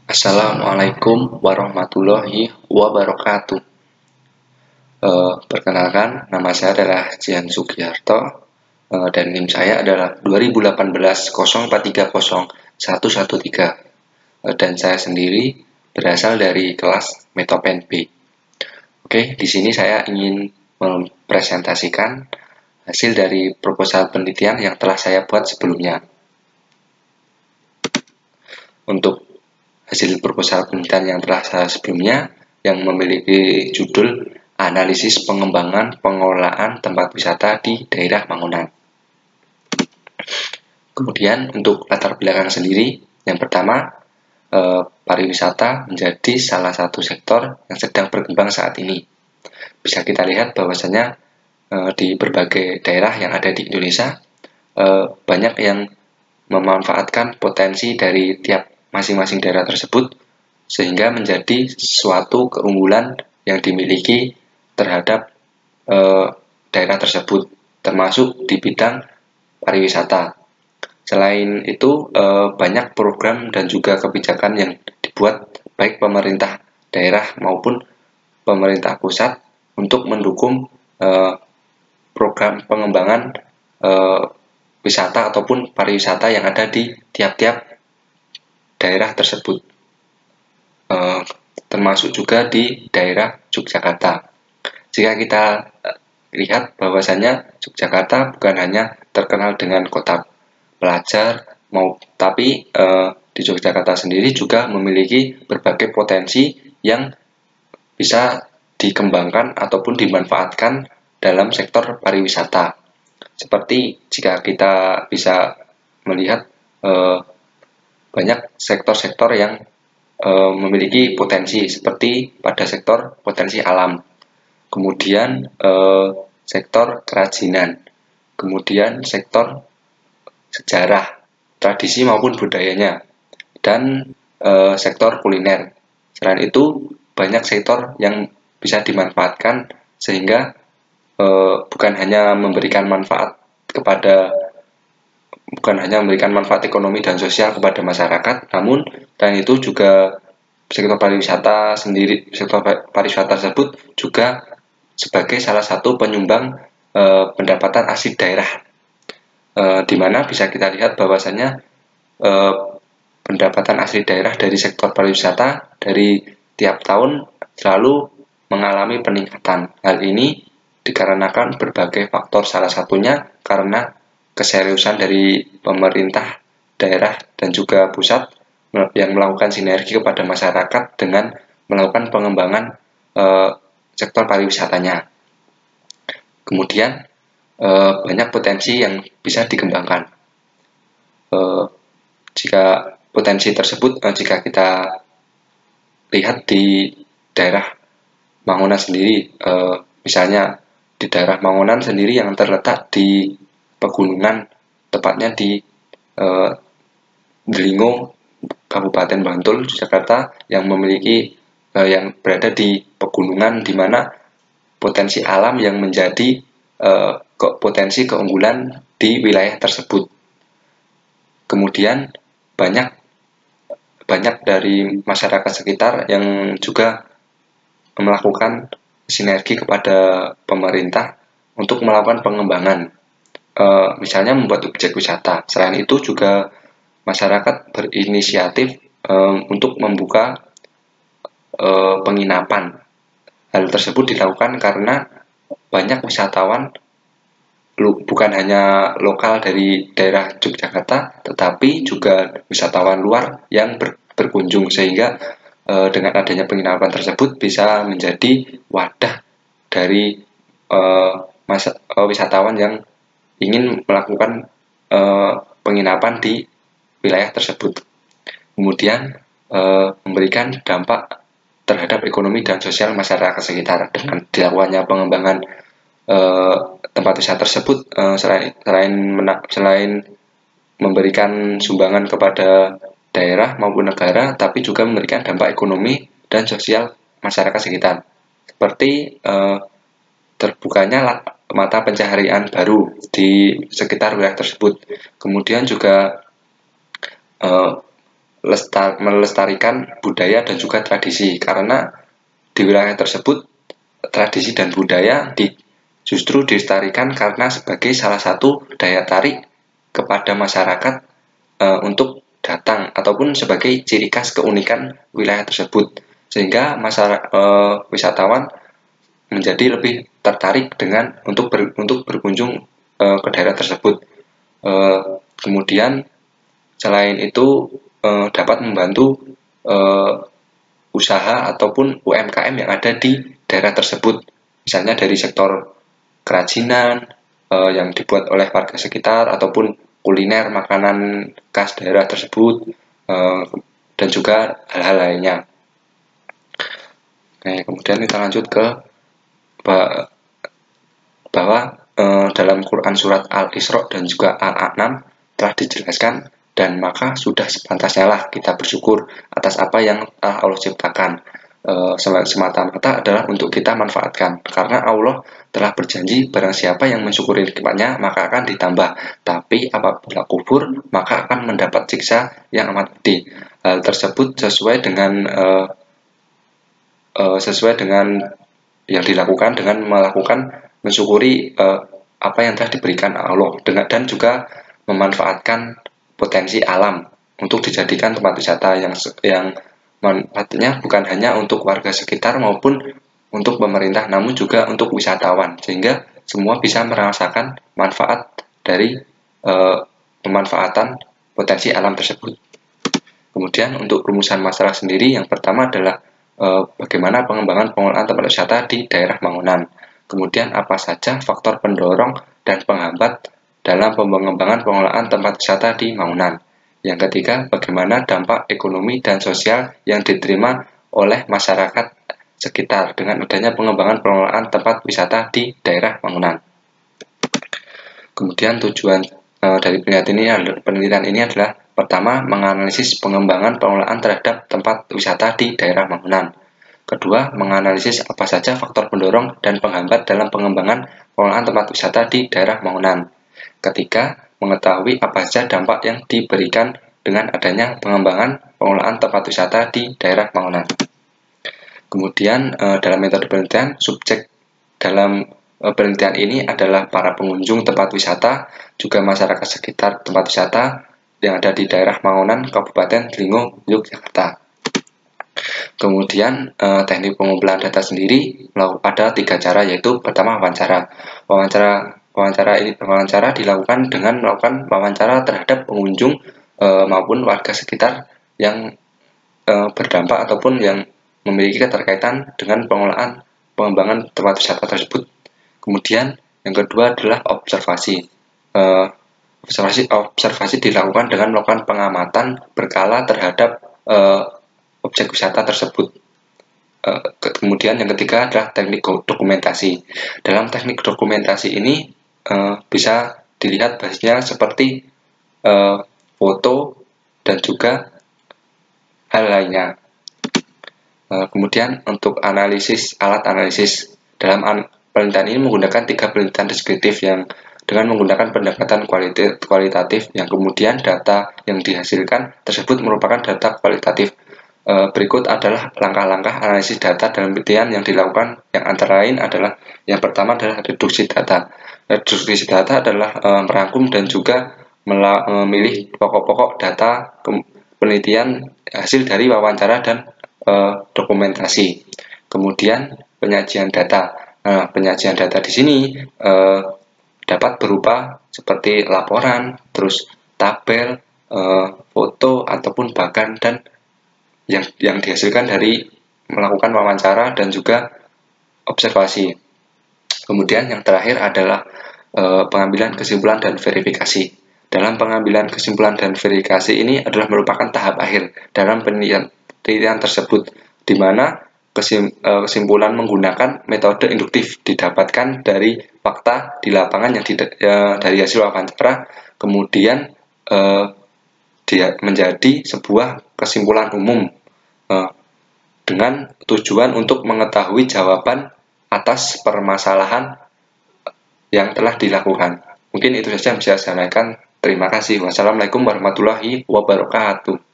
Assalamualaikum warahmatullahi wabarakatuh. Perkenalkan, nama saya adalah Jian Sugiarto dan NIM saya adalah 2018 0430 dan saya sendiri berasal dari kelas Metopen B. Oke, di sini saya ingin mempresentasikan hasil dari proposal penelitian yang telah saya buat sebelumnya. Untuk hasil proposal penelitian yang telah saya sebelumnya yang memiliki judul Analisis Pengembangan Pengelolaan Tempat Wisata di Daerah Mangunan. Kemudian untuk latar belakang sendiri, yang pertama, pariwisata menjadi salah satu sektor yang sedang berkembang saat ini. Bisa kita lihat bahwasanya di berbagai daerah yang ada di Indonesia banyak yang memanfaatkan potensi dari tiap masing-masing daerah tersebut sehingga menjadi suatu keunggulan yang dimiliki terhadap daerah tersebut, termasuk di bidang pariwisata. Selain itu, banyak program dan juga kebijakan yang dibuat baik pemerintah daerah maupun pemerintah pusat untuk mendukung program pengembangan wisata ataupun pariwisata yang ada di tiap-tiap daerah tersebut, termasuk juga di daerah Yogyakarta. Jika kita lihat bahwasanya Yogyakarta bukan hanya terkenal dengan kota pelajar, tapi di Yogyakarta sendiri juga memiliki berbagai potensi yang bisa dikembangkan ataupun dimanfaatkan dalam sektor pariwisata. Seperti jika kita bisa melihat banyak sektor-sektor yang memiliki potensi, seperti pada sektor potensi alam, kemudian sektor kerajinan, kemudian sektor sejarah, tradisi maupun budayanya, dan sektor kuliner. Selain itu, banyak sektor yang bisa dimanfaatkan sehingga bukan hanya memberikan manfaat ekonomi dan sosial kepada masyarakat, namun dan itu juga sektor pariwisata tersebut juga sebagai salah satu penyumbang pendapatan asli daerah, di mana bisa kita lihat bahwasanya pendapatan asli daerah dari sektor pariwisata dari tiap tahun selalu mengalami peningkatan. Hal ini dikarenakan berbagai faktor, salah satunya karena keseriusan dari pemerintah daerah dan juga pusat yang melakukan sinergi kepada masyarakat dengan melakukan pengembangan sektor pariwisatanya. Kemudian banyak potensi yang bisa dikembangkan. Jika potensi tersebut, jika kita lihat di daerah Mangunan sendiri, misalnya di daerah Mangunan sendiri yang terletak di pegunungan, tepatnya di Delingo, Kabupaten Bantul, Jakarta, yang berada di pegunungan, di mana potensi alam yang menjadi potensi keunggulan di wilayah tersebut. Kemudian banyak dari masyarakat sekitar yang juga melakukan sinergi kepada pemerintah untuk melakukan pengembangan, misalnya membuat objek wisata. Selain itu juga masyarakat berinisiatif untuk membuka penginapan. Hal tersebut dilakukan karena banyak wisatawan, bukan hanya lokal dari daerah Yogyakarta, tetapi juga wisatawan luar yang berkunjung, sehingga dengan adanya penginapan tersebut bisa menjadi wadah dari wisatawan yang ingin melakukan penginapan di wilayah tersebut. Kemudian memberikan dampak terhadap ekonomi dan sosial masyarakat sekitar dengan dilakukannya pengembangan tempat wisata tersebut. Selain memberikan sumbangan kepada daerah maupun negara, tapi juga memberikan dampak ekonomi dan sosial masyarakat sekitar, seperti terbukanya mata pencaharian baru di sekitar wilayah tersebut. Kemudian juga melestarikan budaya dan juga tradisi, karena di wilayah tersebut tradisi dan budaya justru dilestarikan karena sebagai salah satu daya tarik kepada masyarakat untuk datang, ataupun sebagai ciri khas keunikan wilayah tersebut, sehingga masyarakat wisatawan menjadi lebih tertarik dengan untuk berkunjung ke daerah tersebut. Kemudian selain itu dapat membantu usaha ataupun UMKM yang ada di daerah tersebut, misalnya dari sektor kerajinan yang dibuat oleh warga sekitar, ataupun kuliner makanan khas daerah tersebut, dan juga hal-hal lainnya. Oke, kemudian kita lanjut ke bahwa dalam Quran surat Al-Isra dan juga Al-An'am telah dijelaskan, dan maka sudah sepantasnya lah kita bersyukur atas apa yang Allah ciptakan. Semata-mata adalah untuk kita manfaatkan, karena Allah telah berjanji barang siapa yang mensyukuri nikmatnya maka akan ditambah, tapi apabila kufur maka akan mendapat siksa yang amat pedih. Hal tersebut sesuai dengan yang dilakukan dengan melakukan mensyukuri apa yang telah diberikan Allah, dan juga memanfaatkan potensi alam untuk dijadikan tempat wisata yang manfaatnya bukan hanya untuk warga sekitar maupun untuk pemerintah, namun juga untuk wisatawan, sehingga semua bisa merasakan manfaat dari pemanfaatan potensi alam tersebut. Kemudian untuk rumusan masalah sendiri, yang pertama adalah bagaimana pengembangan pengelolaan tempat wisata di daerah Mangunan. Kemudian apa saja faktor pendorong dan penghambat dalam pengembangan pengelolaan tempat wisata di Mangunan. Yang ketiga, bagaimana dampak ekonomi dan sosial yang diterima oleh masyarakat sekitar dengan adanya pengembangan pengelolaan tempat wisata di daerah Mangunan. Kemudian tujuan dari penelitian ini adalah pertama, menganalisis pengembangan pengelolaan terhadap tempat wisata di daerah Mangunan. Kedua, menganalisis apa saja faktor pendorong dan penghambat dalam pengembangan pengelolaan tempat wisata di daerah Mangunan. Ketiga, mengetahui apa saja dampak yang diberikan dengan adanya pengembangan pengelolaan tempat wisata di daerah Mangunan. Kemudian dalam metode penelitian, subjek dalam penelitian ini adalah para pengunjung tempat wisata, juga masyarakat sekitar tempat wisata yang ada di daerah Mangunan, Kabupaten Delingo, Yogyakarta. Kemudian teknik pengumpulan data sendiri ada 3 cara, yaitu pertama wawancara. Wawancara dilakukan dengan melakukan wawancara terhadap pengunjung maupun warga sekitar yang berdampak ataupun yang memiliki keterkaitan dengan pengembangan tempat wisata tersebut. Kemudian yang kedua adalah observasi. Observasi dilakukan dengan melakukan pengamatan berkala terhadap objek wisata tersebut. Kemudian yang ketiga adalah teknik dokumentasi. Dalam teknik dokumentasi ini bisa dilihat bahasanya seperti foto dan juga hal lainnya. Kemudian untuk alat analisis, dalam penelitian ini menggunakan 3 penelitian deskriptif yang dengan menggunakan pendekatan kualitatif, yang kemudian data yang dihasilkan tersebut merupakan data kualitatif. Berikut adalah langkah-langkah analisis data dalam penelitian yang dilakukan, yang antara lain adalah yang pertama adalah reduksi data. Reduksi data adalah merangkum dan juga memilih pokok-pokok data penelitian hasil dari wawancara dan dokumentasi. Kemudian penyajian data. Penyajian data di sini dapat berupa seperti laporan, terus tabel, foto, ataupun bahkan dan yang dihasilkan dari melakukan wawancara dan juga observasi. Kemudian yang terakhir adalah pengambilan kesimpulan dan verifikasi. Dalam pengambilan kesimpulan dan verifikasi ini adalah merupakan tahap akhir dalam penelitian tersebut, di mana kesimpulan menggunakan metode induktif didapatkan dari fakta di lapangan yang dari hasil wawancara, kemudian dia menjadi sebuah kesimpulan umum dengan tujuan untuk mengetahui jawaban atas permasalahan yang telah dilakukan. Mungkin itu saja yang bisa saya sampaikan. Terima kasih. Wassalamualaikum warahmatullahi wabarakatuh.